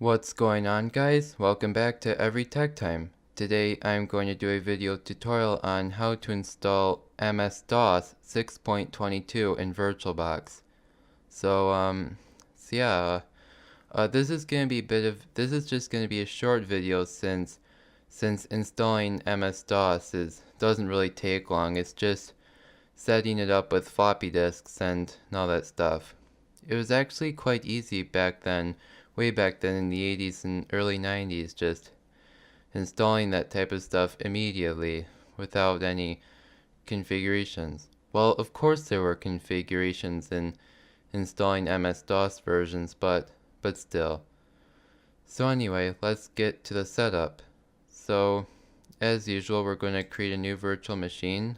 What's going on, guys? Welcome back to Every Tech Time. Today I'm going to do a video tutorial on how to install MS-DOS 6.22 in VirtualBox. This is just gonna be a short video since installing MS-DOS doesn't really take long. It's just setting it up with floppy disks and all that stuff. It was actually quite easy back then, way back then in the 80s and early 90s, just installing that type of stuff immediately without any configurations. Well, of course there were configurations in installing MS-DOS versions, but still. So anyway, let's get to the setup. So, as usual, we're going to create a new virtual machine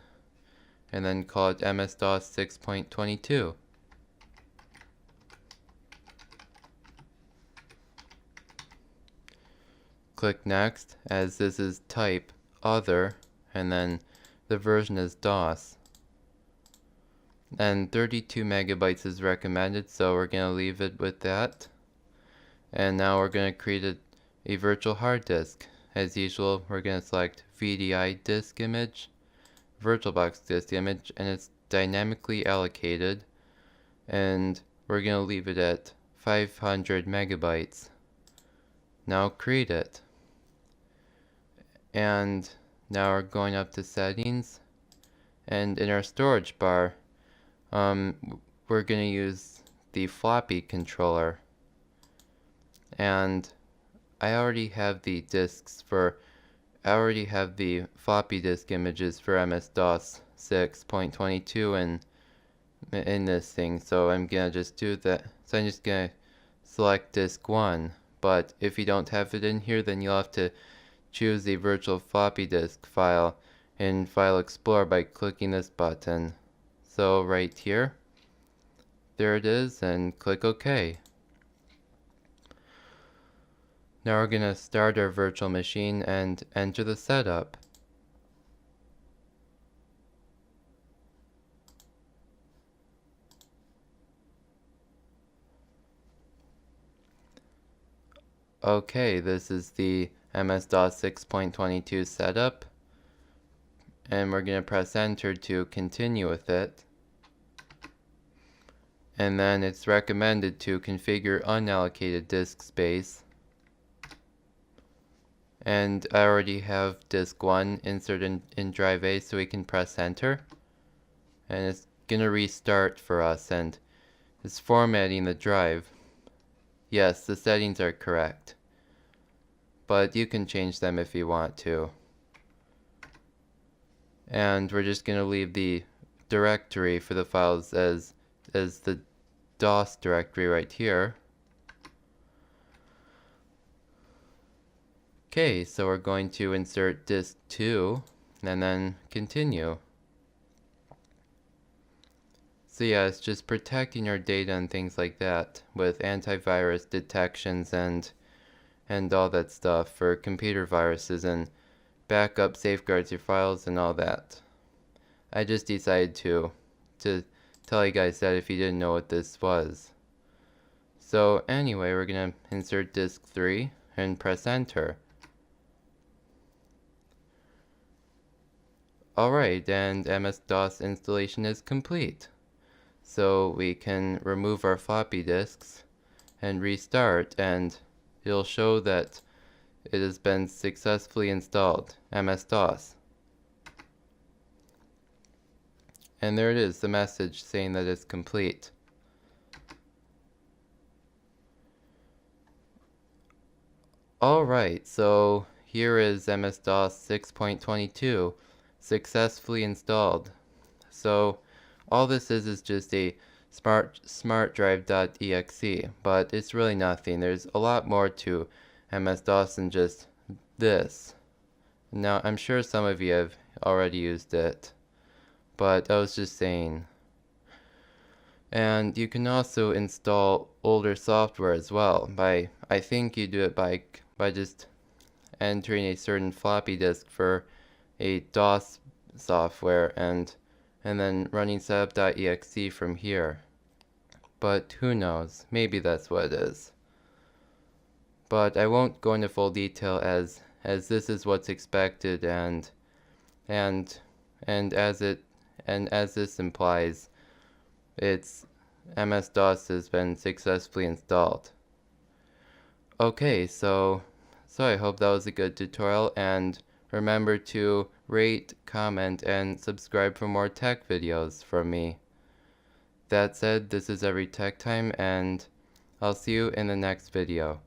and then call it MS-DOS 6.22. Click Next, as this is type Other, and then the version is DOS. And 32 megabytes is recommended, so we're going to leave it with that. And now we're going to create a virtual hard disk. As usual, we're going to select VDI disk image, VirtualBox disk image, and it's dynamically allocated. And we're going to leave it at 500 megabytes. Now create it. And now we're going up to settings, and in our storage bar we're going to use the floppy controller, and I already have the floppy disk images for MS-DOS 6.22 in this thing, so I'm gonna just do that. So I'm just gonna select disk 1, but if you don't have it in here, then you'll have to choose the virtual floppy disk file in File Explorer by clicking this button. So right here, there it is, and click OK. Now we're going to start our virtual machine and enter the setup. Okay, this is the MS-DOS 6.22 setup, and we're going to press enter to continue with it. And then it's recommended to configure unallocated disk space. And I already have disk 1 inserted in drive A, so we can press enter. And it's going to restart for us, and it's formatting the drive. Yes, the settings are correct, but you can change them if you want to. And we're just going to leave the directory for the files as the DOS directory right here. Okay, so we're going to insert disk 2 and then continue. So yeah, it's just protecting our data and things like that with antivirus detections and all that stuff for computer viruses, and backup safeguards your files and all that. I just decided to tell you guys that if you didn't know what this was. So anyway, we're gonna insert disk 3 and press enter. Alright, and MS-DOS installation is complete. So we can remove our floppy disks and restart, and it'll show that it has been successfully installed, MS-DOS. And there it is, the message saying that it's complete. Alright, so here is MS-DOS 6.22 successfully installed. So all this is just a smartdrive.exe, but it's really nothing. There's a lot more to MS-DOS than just this. Now, I'm sure some of you have already used it, but I was just saying. And you can also install older software as well. I think you do it by just entering a certain floppy disk for a DOS software and then running setup.exe from here. But who knows? Maybe that's what it is. but I won't go into full detail as this is what's expected, and and as it and as this implies, it's MS-DOS has been successfully installed. Okay, so I hope that was a good tutorial, and remember to rate, comment, and subscribe for more tech videos from me. That said, this is Every Tech Time, and I'll see you in the next video.